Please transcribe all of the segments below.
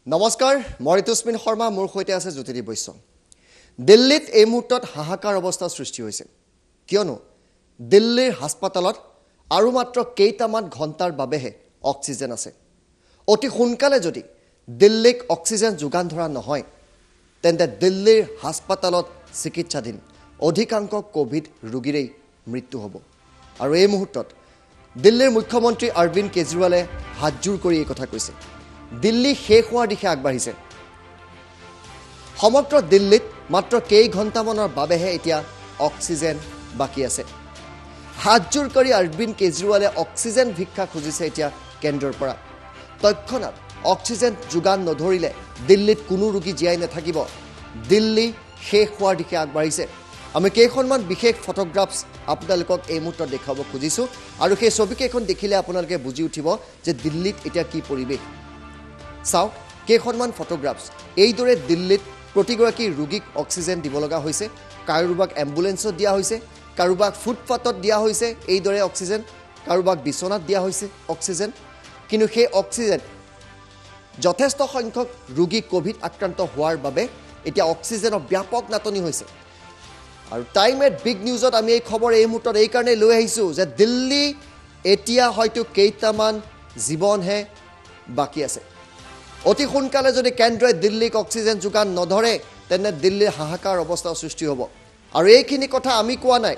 নমস্কাৰ মই ঋতুস্মিন শৰ্মা মোৰ সৈতে আছে জ্যোতিদীপ বৈশ্য দিল্লীত এই মুহূৰ্তত হাহাকাৰ অৱস্থা সৃষ্টি হৈছে কিয়নো দিল্লীৰ হাস্পতালত আৰু মাত্ৰ কেইটামান ঘণ্টাৰ বাবেহে অক্সিজেন আছে অতি সোনকালে যদি দিল্লীক অক্সিজেন যোগান ধৰা নহয় তেন্তে দিল্লীৰ হাস্পতালত চিকিৎসাধীন অধিকাংশ কোভিড ৰোগীৰেই মৃত্যু হ'ব আৰু এই মুহূৰ্তত দিল্লীৰ মুখ্যমন্ত্ৰী অৰবিন্দ কেজৰিৱালে হাতজোৰ কৰি এই কথা কৈছে দিল্লী শেষ হোৱাৰ দিশে আগবাঢ়িছে সমগ্ৰ দিল্লীত মাত্ৰ কেই ঘণ্টামানৰ বাবেহে এতিয়া অক্সিজেন বাকি আছে হাতজোৰ কৰি অৰবিন্দ কেজৰিৱালে অক্সিজেন ভিক্ষা খুজিছে এতিয়া কেন্দ্ৰৰ পৰা তৎক্ষণাত অক্সিজেন যোগান নধৰিলে দিল্লীত কোনো ৰোগী জীয়াই নাথাকিব দিল্লী শেষ হোৱাৰ দিশে আগবাঢ়িছে আমি কেইখনমান বিশেষ ফটোগ্ৰাফছ আপোনালোকক এই মুহূৰ্তত দেখাব খুজিছোঁ আৰু সেই ছবিকেইখন দেখিলে আপোনালোকে বুজি উঠিব যে দিল্লীত এতিয়া কি পৰিৱেশ চাওক কেইখনমান ফটোগ্ৰাফছ এইদৰে দিল্লীত প্ৰতিগৰাকী ৰোগীক অক্সিজেন দিব লগা হৈছে কাৰোবাক এম্বুলেন্সত দিয়া হৈছে কাৰোবাক ফুটপাথত দিয়া হৈছে এইদৰে অক্সিজেন কাৰোবাক বিচনাত দিয়া হৈছে অক্সিজেন কিন্তু সেই অক্সিজেন যথেষ্ট সংখ্যক ৰোগী কোভিড আক্ৰান্ত হোৱাৰ বাবে এতিয়া অক্সিজেনৰ ব্যাপক নাটনি হৈছে আৰু টাইম এট বিগ নিউজত আমি এই খবৰ এই মুহূৰ্তত এই কাৰণে লৈ আহিছোঁ যে দিল্লী এতিয়া হয়তো কেইটামান জীৱনহে বাকী আছে অতি সোনকালে যদি কেন্দ্ৰই দিল্লীক অক্সিজেন যোগান নধৰে তেনে দিল্লীৰ হাহাকাৰ অৱস্থা সৃষ্টি হ'ব আৰু এইখিনি কথা আমি কোৱা নাই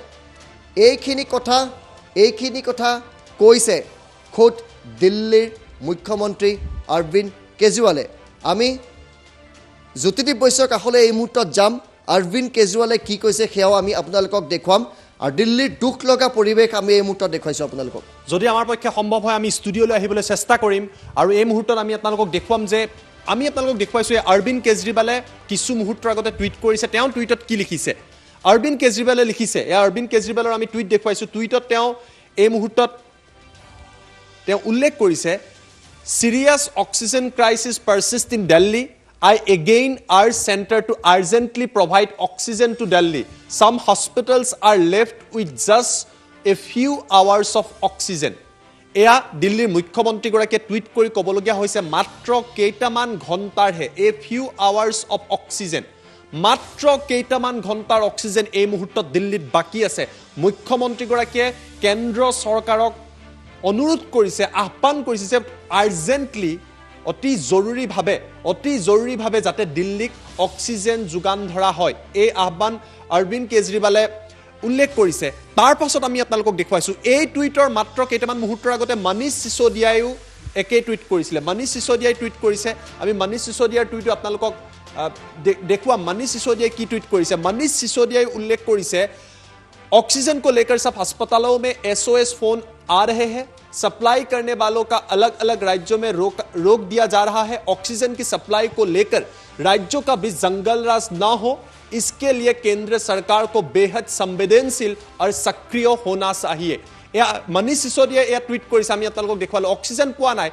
এইখিনি কথা কৈছে খুদ দিল্লীৰ মুখ্যমন্ত্ৰী অৰবিন্দ কেজৰিৱালে আমি জ্যোতিদীপ বৈশ্যৰ কাষলৈ এই মুহূৰ্তত যাম অৰবিন্দ কেজৰিৱালে কি কৈছে সেয়াও আমি আপোনালোকক দেখুৱাম আৰু দিল্লীৰ দুখ লগা পৰিৱেশ আমি এই মুহূৰ্তত দেখুৱাইছোঁ আপোনালোকক যদি আমাৰ পক্ষে সম্ভৱ হয় আমি ষ্টুডিঅ'লৈ আহিবলৈ চেষ্টা কৰিম আৰু এই মুহূৰ্তত আমি আপোনালোকক দেখুৱাম যে আমি আপোনালোকক দেখুৱাইছোঁ অৰবিন্দ কেজৰিৱালে কিছু মুহূৰ্তৰ আগতে টুইট কৰিছে তেওঁ টুইটত কি লিখিছে অৰবিন্দ কেজৰিৱালে লিখিছে অৰবিন্দ কেজৰিৱালৰ আমি টুইট দেখুৱাইছোঁ টুইটত তেওঁ এই মুহূৰ্তত তেওঁ উল্লেখ কৰিছে serious oxygen crisis persist in Delhi I again urge center to urgently provide oxygen to Delhi. Some hospitals are left with just a few hours of oxygen. এয়া দিল্লীৰ মুখ্যমন্ত্ৰীগৰাকীয়ে টুইট কৰি ক'বলগীয়া হৈছে মাত্ৰ কেইটামান ঘণ্টাৰহে a few hours of oxygen. মাত্ৰ কেইটামান ঘণ্টাৰ অক্সিজেন এই মুহূৰ্তত দিল্লীত বাকী আছে মুখ্যমন্ত্ৰীগৰাকীয়ে কেন্দ্ৰ চৰকাৰক অনুৰোধ কৰিছে আহ্বান কৰিছে যে আৰ্জেণ্টলি অতি জৰুৰীভাৱে যাতে দিল্লীক অক্সিজেন যোগান ধৰা হয় এই আহ্বান অৰবিন্দ কেজৰিৱালে উল্লেখ কৰিছে তাৰ পাছত আমি আপোনালোকক দেখুৱাইছোঁ এই টুইটৰ মাত্ৰ কেইটামান মুহূৰ্তৰ আগতে মনীষ সিসোদিয়ায়ো একেই টুইট কৰিছিলে মনীষ সিসোদিয়াই টুইট কৰিছে আমি মনীষ সিসোদিয়াৰ টুইটো আপোনালোকক দেখুৱাম মনীষ সিসোদিয়াই কি টুইট কৰিছে মনীষ সিসোদিয়াই উল্লেখ কৰিছে ऑक्सीजन को लेकर सब अस्पतालों में SOS फोन आ रहे हैं सप्लाई करने वालों का अलग अलग राज्यों में रोक दिया जा रहा है ऑक्सीजन की सप्लाई को लेकर राज्यों का भी जंगल राज ना हो इसके लिए केंद्र सरकार को बेहद संवेदनशील और सक्रिय होना चाहिए मनीष सिसोदिया यह ट्वीट কৰিছে আমি আপোনালোকক দেখুৱালো অক্সিজেন পোৱা নাই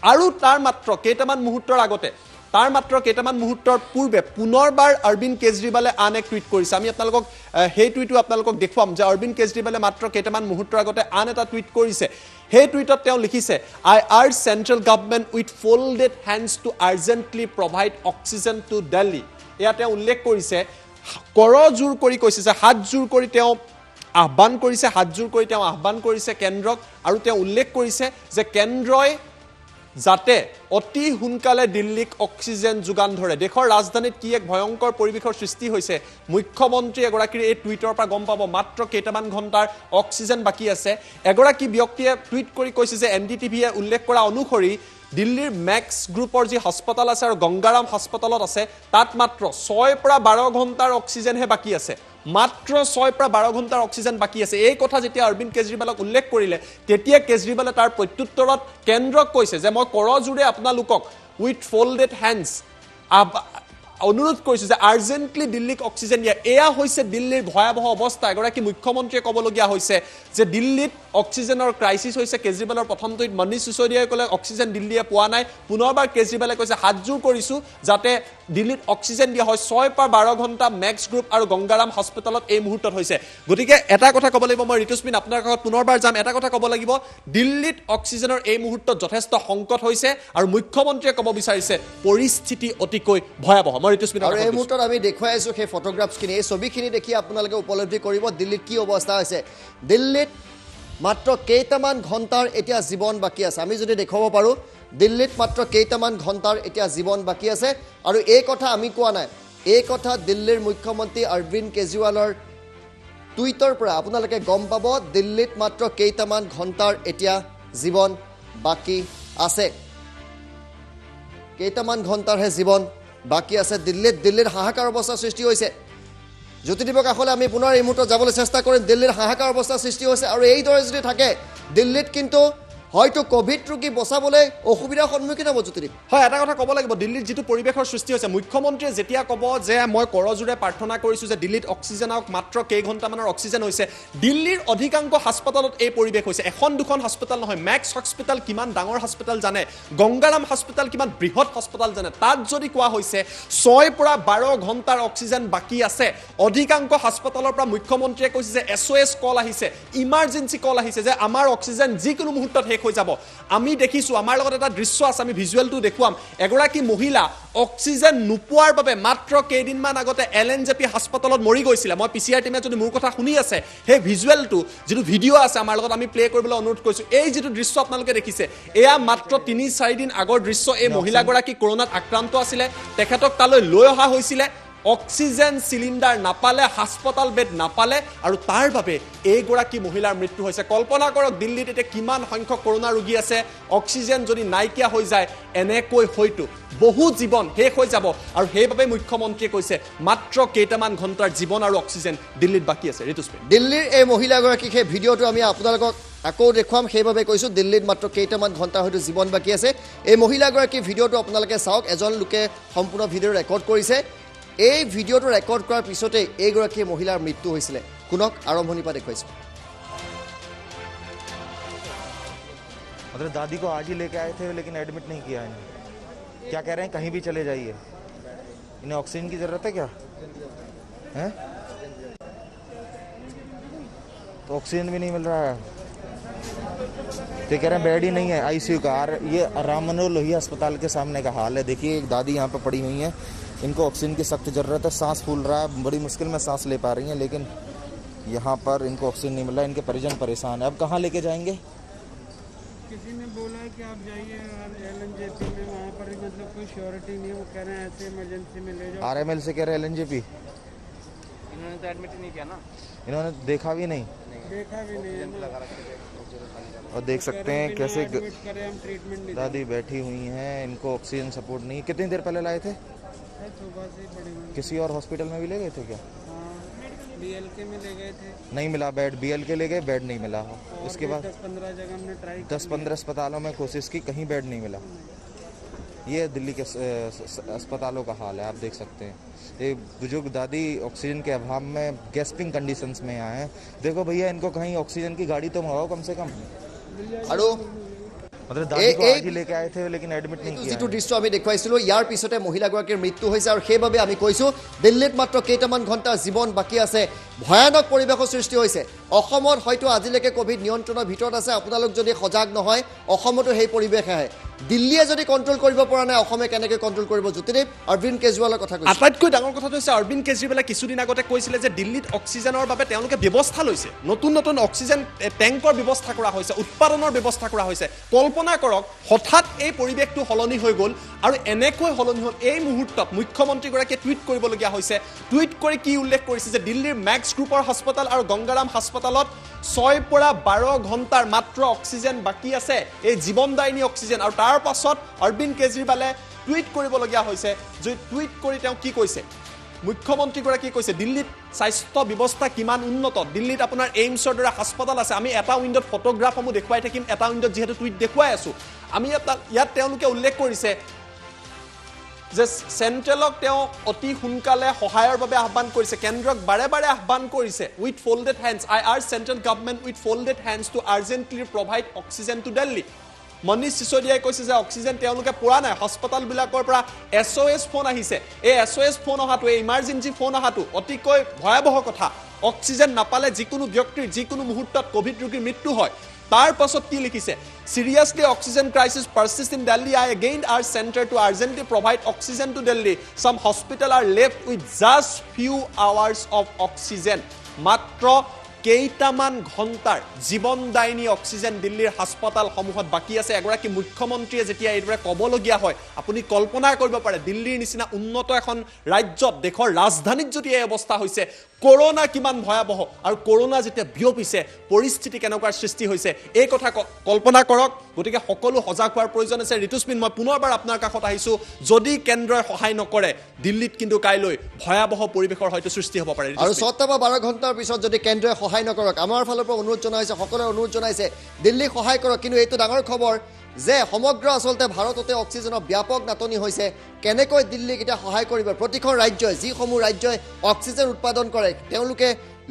আৰু তাৰ মাত্ৰ কেইটামান মুহূৰ্তৰ আগতে তাৰ মাত্ৰ কেইটামান মুহূৰ্তৰ পূৰ্বে পুনৰবাৰ অৰবিন্দ কেজৰিৱালে আন এক টুইট কৰিছে আমি আপোনালোকক সেই টুইটো আপোনালোকক দেখুৱাম যে অৰবিন্দ কেজৰিৱালে মাত্ৰ কেইটামান মুহূৰ্তৰ আগতে আন এটা টুইট কৰিছে সেই টুইটত তেওঁ লিখিছে I urge central government with folded hands to urgently provide oxygen to Delhi এয়া তেওঁ উল্লেখ কৰিছে কৰজোৰ কৰি কৈছে যে হাতজোৰ কৰি তেওঁ আহ্বান কৰিছে কেন্দ্ৰক আৰু তেওঁ উল্লেখ কৰিছে যে কেন্দ্ৰই যাতে অতি সোনকালে দিল্লীক অক্সিজেন যোগান ধৰে দেশৰ ৰাজধানীত কি এক ভয়ংকৰ পৰিৱেশৰ সৃষ্টি হৈছে মুখ্যমন্ত্ৰী এগৰাকীৰ এই টুইটৰ পৰা গম পাব মাত্ৰ কেইটামান ঘণ্টাৰ অক্সিজেন বাকী আছে এগৰাকী ব্যক্তিয়ে টুইট কৰি কৈছে যে NDTVয়ে উল্লেখ কৰা অনুসৰি দিল্লীৰ মেক্স গ্ৰুপৰ যি হাস্পতাল আছে আৰু গংগাৰাম হাস্পতালত আছে তাত মাত্ৰ 6 পৰা 12 ঘণ্টাৰ অক্সিজেনহে বাকী আছে মাত্ৰ 6 পৰা 12 ঘণ্টাৰ অক্সিজেন বাকী আছে এই কথা যেতিয়া অৰবিন্দ কেজৰিৱালক উল্লেখ কৰিলে তেতিয়া কেজৰিৱালে তাৰ প্ৰত্যুত্তৰত কেন্দ্ৰক কৈছে যে মই কৰজোৰে আপোনালোকক উইথ ফোল্ডেড হেণ্ডছ অনুৰোধ কৰিছো যে আৰ্জেণ্টলি দিল্লীক অক্সিজেন দিয়া এয়া হৈছে দিল্লীৰ ভয়াৱহ অৱস্থা এগৰাকী মুখ্যমন্ত্ৰীয়ে ক'বলগীয়া হৈছে যে দিল্লীত অক্সিজেনৰ ক্ৰাইচিছ হৈছে কেজৰিৱালৰ প্ৰথম টুইট মনীষ সিসোদিয়াই ক'লে অক্সিজেন দিল্লীয়ে পোৱা নাই পুনৰবাৰ কেজৰিৱালে কৈছে হাতজোৰ কৰিছো যাতে দিল্লীত অক্সিজেন দিয়া হয় 6 পৰা 12 ঘণ্টা মেক্স গ্ৰুপ আৰু গংগাৰাম হস্পিটেলত এই মুহূৰ্তত হৈছে গতিকে এটা কথা ক'ব লাগিব মই ঋতুস্মিন আপোনাৰ কাষত পুনৰবাৰ যাম এটা কথা ক'ব লাগিব দিল্লীত অক্সিজেনৰ এই মুহূৰ্তত যথেষ্ট সংকট হৈছে আৰু মুখ্যমন্ত্ৰীয়ে ক'ব বিচাৰিছে পৰিস্থিতি অতিকৈ ভয়াৱহ মই ঋতুস্মিন আৰু এই মুহূৰ্তত আমি দেখুৱাই আছো সেই ফটোগ্ৰাফছখিনি এই ছবিখিনি দেখি আপোনালোকে উপলব্ধি কৰিব দিল্লীত কি অৱস্থা হৈছে দিল্লীত মাত্ৰ কেইটামান ঘণ্টাৰ এতিয়া জীৱন বাকী আছে আমি যদি দেখুৱাব পাৰোঁ দিল্লীত মাত্ৰ কেইটামান ঘণ্টাৰ এতিয়া জীৱন বাকী আছে আৰু এই কথা আমি কোৱা নাই এই কথা দিল্লীৰ মুখ্যমন্ত্ৰী অৰবিন্দ কেজৰিৱালৰ টুইটৰ পৰা আপোনালোকে গম পাব দিল্লীত মাত্ৰ কেইটামান ঘণ্টাৰ এতিয়া জীৱন বাকী আছে কেইটামান ঘণ্টাৰহে জীৱন বাকী আছে দিল্লীৰ হাহাকাৰ অৱস্থা সৃষ্টি হৈছে জ্যোতিদীপৰ কাষলৈ আমি পুনৰ এই মুহূৰ্তত যাবলৈ চেষ্টা কৰিম দিল্লীৰ হাহাকাৰ অৱস্থা সৃষ্টি হৈছে আৰু এইদৰে যদি থাকে দিল্লীত কিন্তু হয়তো কোভিড ৰোগী বচাবলৈ অসুবিধাৰ সন্মুখীন হ'ব জ্যোতিদীপ হয় এটা কথা ক'ব লাগিব দিল্লীত যিটো পৰিৱেশৰ সৃষ্টি হৈছে মুখ্যমন্ত্ৰীয়ে যেতিয়া ক'ব যে মই কৰজোৰে প্ৰাৰ্থনা কৰিছোঁ যে দিল্লীত অক্সিজেন আহক মাত্ৰ কেইঘণ্টামানৰ অক্সিজেন হৈছে দিল্লীৰ অধিকাংশ হাস্পতালত এই পৰিৱেশ হৈছে এখন দুখন হাস্পতাল নহয় মেক্স হস্পিটেল কিমান ডাঙৰ হাস্পতাল জানে গংগাৰাম হস্পিটেল কিমান বৃহৎ হাস্পতাল জানে তাত যদি কোৱা হৈছে 6 পৰা 12 ঘণ্টাৰ অক্সিজেন বাকী আছে অধিকাংশ হাস্পতালৰ পৰা মুখ্যমন্ত্ৰীয়ে কৈছে যে SOS কল আহিছে ইমাৰ্জেঞ্চি কল আহিছে যে আমাৰ অক্সিজেন যিকোনো মুহূৰ্তত শেষ হৈ যাব আমি দেখিছো আমাৰ লগত এটা দৃশ্য আছে আমি ভিজুৱেলটো দেখুৱাম এগৰাকী মহিলা অক্সিজেন নোপোৱাৰ বাবে মাত্ৰ কেইদিনমান আগতে LNJP হাস্পতালত মৰি গৈছিলে মই PCR টিমে যদি মোৰ কথা শুনি আছে সেই ভিজুৱেলটো যিটো ভিডিঅ' আছে আমাৰ লগত আমি প্লে কৰিবলৈ অনুৰোধ কৰিছো এই যিটো দৃশ্য আপোনালোকে দেখিছে এয়া মাত্ৰ 3-4 দিন আগৰ দৃশ্য এই মহিলাগৰাকী কৰোনাত আক্ৰান্ত আছিলে তেখেতক তালৈ লৈ অহা হৈছিলে অক্সিজেন সিলিন্ডাৰ নাপালে হাস্পতাল বেড নাপালে আৰু তাৰ বাবে এইগৰাকী মহিলাৰ মৃত্যু হৈছে কল্পনা কৰক দিল্লীত এতিয়া কিমান সংখ্যক কৰোনা ৰোগী আছে অক্সিজেন যদি নাইকিয়া হৈ যায় এনেকৈ হয়তো বহু জীৱন শেষ হৈ যাব আৰু সেইবাবে মুখ্যমন্ত্ৰীয়ে কৈছে মাত্ৰ কেইটামান ঘণ্টাৰ জীৱন আৰু অক্সিজেন দিল্লীত বাকী আছে ঋতুস্মিন দিল্লীৰ এই মহিলাগৰাকীক সেই ভিডিঅ'টো আমি আপোনালোকক আকৌ দেখুৱাম সেইবাবে কৈছোঁ দিল্লীত মাত্ৰ কেইটামান ঘণ্টা হয়তো জীৱন বাকী আছে এই মহিলাগৰাকীৰ ভিডিঅ'টো আপোনালোকে চাওক এজন লোকে সম্পূৰ্ণ ভিডিঅ' ৰেকৰ্ড কৰিছে এই ভিডিঅ'টো ৰেকৰ্ড কৰাৰ পিছতেই এইগৰাকী মহিলাৰ মৃত্যু হৈছিলে কোনক আৰম্ভণিৰ পৰা দেখুৱাইছোঁ मतलब दादी को आज ही लेके आए थे लेकिन एडमिट नहीं किया इन्हें क्या कह रहे हैं कहीं भी चले जाइए इन्हें ऑक्सीजन की ज़रूरत है क्या है तो ऑक्सीजन भी नहीं मिल रहा है तो कह रहे हैं बेड ही नहीं है ICU का ये राम मनोहर लोहिया अस्पताल के सामने का हाल है देखिए एक दादी यहाँ पर पड़ी हुई हैं इनको ऑक्सीजन की सख्त ज़रूरत है सांस फूल रहा है बड़ी मुश्किल में सांस ले पा रही हैं लेकिन यहाँ पर इनको ऑक्सीजन नहीं मिल रहा इनके परिजन परेशान है अब कहाँ लेके जाएंगे किसी ने बोला है कि आप जाइए LNJP में वहाँ पर मतलब कोई श्योरिटी नहीं है वो कह रहे हैं ऐसे इमरजेंसी में ले जाओ RML से कह रहे हैं LNJP इन्होंने तो एडमिट नहीं किया ना इन्होंने देखा भी नहीं देखा भी नहीं है और देख सकते हैं कैसे एडमिट करें हम ट्रीटमेंट नहीं दादी बैठी हुई हैं इनको ऑक्सीजन सपोर्ट नहीं कितनी देर पहले लाए थे देते। सुबह से ही पड़ी हुई किसी और हॉस्पिटल में भी ले गए थे क्या हाँ BLK में ले गए थे नहीं मिला बेड BLK ले गए बेड नहीं मिला इसके बाद 10-15 जगह हमने ट्राई 10-15 अस्पतालों में कोशिश की कहीं बेड नहीं मिला ये दिल्ली के अस्पतालों का हाल है आप देख सकते हैं ये बुजुर्ग दादी ऑक्सीजन के अभाव में गैस्पिंग कंडीशंस में आए हैं देखो भैया इनको कहीं ऑक्सीजन की गाड़ी तो मंगाओ कम से कम আৰু मतलब दादी को आज ही लेके आए थे लेकिन एडमिट नहीं किया যিটো দৃশ্য আমি দেখুৱাইছিলোঁ ইয়াৰ পিছতে মহিলাগৰাকীৰ মৃত্যু হৈছে আৰু সেইবাবে আমি কৈছোঁ দিল্লীত মাত্ৰ কেইটামান ঘণ্টাৰ জীৱন বাকী আছে ভয়ানক পৰিৱেশৰ সৃষ্টি হৈছে অসমত হয়তো আজিলৈকে কোভিড নিয়ন্ত্ৰণৰ ভিতৰত আছে আপোনালোক যদি সজাগ নহয় অসমতো সেই পৰিৱেশ আহে দিল্লীয়ে যদি কণ্ট্ৰল কৰিব পৰা নাই অসমে কেনেকৈ কণ্ট্ৰল কৰিব জ্যোতিদীপ অৰবিন্দ কেজৰিৱালৰ কথা কৈছে আটাইতকৈ ডাঙৰ কথাটো হৈছে অৰবিন্দ কেজৰিৱালে কিছুদিন আগতে কৈছিলে যে দিল্লীত অক্সিজেনৰ বাবে তেওঁলোকে ব্যৱস্থা লৈছে নতুন নতুন অক্সিজেন টেংকৰ ব্যৱস্থা কৰা হৈছে উৎপাদনৰ ব্যৱস্থা কৰা হৈছে কল্পনা কৰক হঠাৎ এই পৰিৱেশটো সলনি হৈ গ'ল আৰু এনেকৈ সলনি হ'ল এই মুহূৰ্তত মুখ্যমন্ত্ৰীগৰাকীয়ে টুইট কৰিবলগীয়া হৈছে টুইট কৰি কি উল্লেখ কৰিছে যে দিল্লীৰ মেক্স গ্ৰুপৰ হাস্পতাল আৰু গংগাৰাম হাস্পতালত 6 পৰা 12 ঘণ্টাৰ মাত্ৰ অক্সিজেন বাকী আছে এই জীৱনদায়িনী অক্সিজেন আৰু তাৰ পাছত অৰবিন্দ কেজৰিৱালে টুইট কৰিবলগীয়া হৈছে যে টুইট কৰি তেওঁ কি কৈছে মুখ্যমন্ত্ৰীগৰাকীয়ে কৈছে দিল্লীত স্বাস্থ্য ব্যৱস্থা কিমান উন্নত দিল্লীত আপোনাৰ এইমছৰ দৰে হাস্পতাল আছে আমি এটা উইণ্ডত ফটোগ্ৰাফসমূহ দেখুৱাই থাকিম এটা উইণ্ডত যিহেতু টুইট দেখুৱাই আছোঁ আমি ইয়াত তেওঁলোকে উল্লেখ কৰিছে যে চেণ্ট্ৰেলক তেওঁ অতি সোনকালে সহায়ৰ বাবে আহ্বান কৰিছে, কেন্দ্ৰক বাৰে বাৰে আহ্বান কৰিছে, with folded hands I urge central government with folded hands to urgently provide oxygen to Delhi. Manish সিসোদিয়াই কৈছে যে অক্সিজেন তেওঁলোকে পোৱা নাই, হস্পিটেলবিলাকৰ পৰা SOS ফোন আহিছে, এই SOS ফোন অহাটো, এই ইমাৰ্জেঞ্চি ফোন অহাটো অতিকৈ ভয়াৱহ কথা। অক্সিজেন নাপালে যিকোনো ব্যক্তিৰ যিকোনো মুহূৰ্তত কোভিড ৰোগীৰ মৃত্যু হয়। তাৰ পাছত কি লিখিছে, seriously oxygen crisis persists in Delhi. I again urge center to urgently provide oxygen to Delhi. Some hospitals are left with just few hours of oxygen. মাত্ৰ কেইটামান ঘণ্টাৰ জীৱনদায়িনী অক্সিজেন দিল্লীৰ হাস্পতালসমূহত বাকী আছে। এগৰাকী মুখ্যমন্ত্ৰীয়ে যেতিয়া এইদৰে ক'বলগীয়া হয়, আপুনি কল্পনা কৰিব পাৰে দিল্লীৰ নিচিনা উন্নত এখন ৰাজ্যত, দেশৰ ৰাজধানীত যদি এই অৱস্থা হৈছে, কৰোনা কিমান ভয়াৱহ, আৰু কৰোনা যেতিয়া বিয়পিছে পৰিস্থিতি কেনেকুৱাৰ সৃষ্টি হৈছে এই কথা কল্পনা কৰক। গতিকে সকলো সজাগ হোৱাৰ প্ৰয়োজন আছে। ঋতুস্মিন, মই পুনৰবাৰ আপোনাৰ কাষত আহিছোঁ, যদি কেন্দ্ৰই সহায় নকৰে দিল্লীত কিন্তু কাইলৈ ভয়াৱহ পৰিৱেশৰ হয়তো সৃষ্টি হ'ব পাৰে। আৰু 7 বা 12 ঘণ্টাৰ পিছত যদি কেন্দ্ৰই সহায় নকৰক, আমাৰ ফালৰ পৰা অনুৰোধ জনাইছে, সকলোৱে অনুৰোধ জনাইছে দিল্লী সহায় কৰক। কিন্তু এইটো ডাঙৰ খবৰ যে সমগ্ৰ আচলতে ভাৰততে অক্সিজেনৰ ব্যাপক নাটনি হৈছে। কেনেকৈ দিল্লীক এতিয়া সহায় কৰিব? প্ৰতিখন ৰাজ্যই, যিসমূহ ৰাজ্যই অক্সিজেন উৎপাদন কৰে, তেওঁলোকে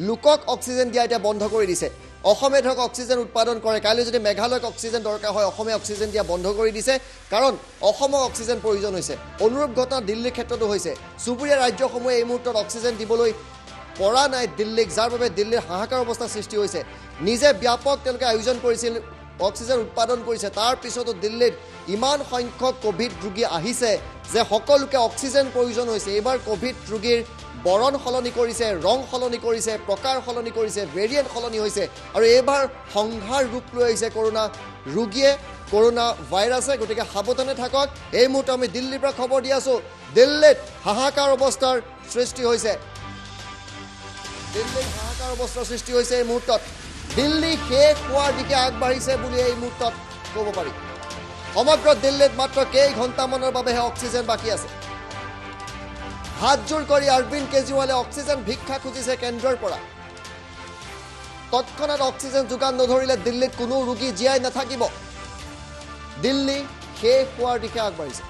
লোকক অক্সিজেন দিয়া এতিয়া বন্ধ কৰি দিছে। অসমে ধৰক অক্সিজেন উৎপাদন কৰে, কাইলৈ যদি মেঘালয়ক অক্সিজেন দৰকাৰ হয়, অসমে অক্সিজেন দিয়া বন্ধ কৰি দিছে, কাৰণ অসমক অক্সিজেন প্ৰয়োজন হৈছে। অনুৰূপ ঘটনা দিল্লীৰ ক্ষেত্ৰতো হৈছে। চুবুৰীয়া ৰাজ্যসমূহে এই মুহূৰ্তত অক্সিজেন দিবলৈ পৰা নাই দিল্লীক, যাৰ বাবে দিল্লীৰ হাহাকাৰ অৱস্থাৰ সৃষ্টি হৈছে। নিজে ব্যাপক তেওঁলোকে আয়োজন কৰিছিল, অক্সিজেন উৎপাদন কৰিছে, তাৰ পিছতো দিল্লীত ইমান সংখ্যক কোভিড ৰোগী আহিছে যে সকলোকে অক্সিজেন প্ৰয়োজন হৈছে। এইবাৰ কোভিড ৰোগীৰ বৰণ সলনি কৰিছে, ৰং সলনি কৰিছে, প্ৰকাৰ সলনি কৰিছে, ভেৰিয়েণ্ট সলনি হৈছে, আৰু এইবাৰ সংঘাৰ ৰূপ লৈ আহিছে কৰোনা ৰোগীয়ে, কৰোনা ভাইৰাছে। গতিকে সাৱধানে থাকক। এই মুহূৰ্তত আমি দিল্লীৰ পৰা খবৰ দি আছোঁ, দিল্লীত হাহাকাৰ অৱস্থাৰ সৃষ্টি হৈছে। দিল্লীত হাহাকাৰ অৱস্থাৰ সৃষ্টি হৈছে এই মুহূৰ্তত। দিল্লী শেষ হোৱাৰ দিশে আগবাঢ়িছে বুলি এই মুহূৰ্তত ক'ব পাৰি। সমগ্ৰ দিল্লীত মাত্ৰ কেইঘণ্টামানৰ বাবেহে অক্সিজেন বাকী আছে। হাতজোৰ কৰি অৰবিন্দ কেজৰিৱালে অক্সিজেন ভিক্ষা খুজিছে কেন্দ্ৰৰ পৰা। তৎক্ষণাত অক্সিজেন যোগান নধৰিলে দিল্লীত কোনো ৰোগী জীয়াই নাথাকিব। দিল্লী শেষ হোৱাৰ দিশে আগবাঢ়িছে।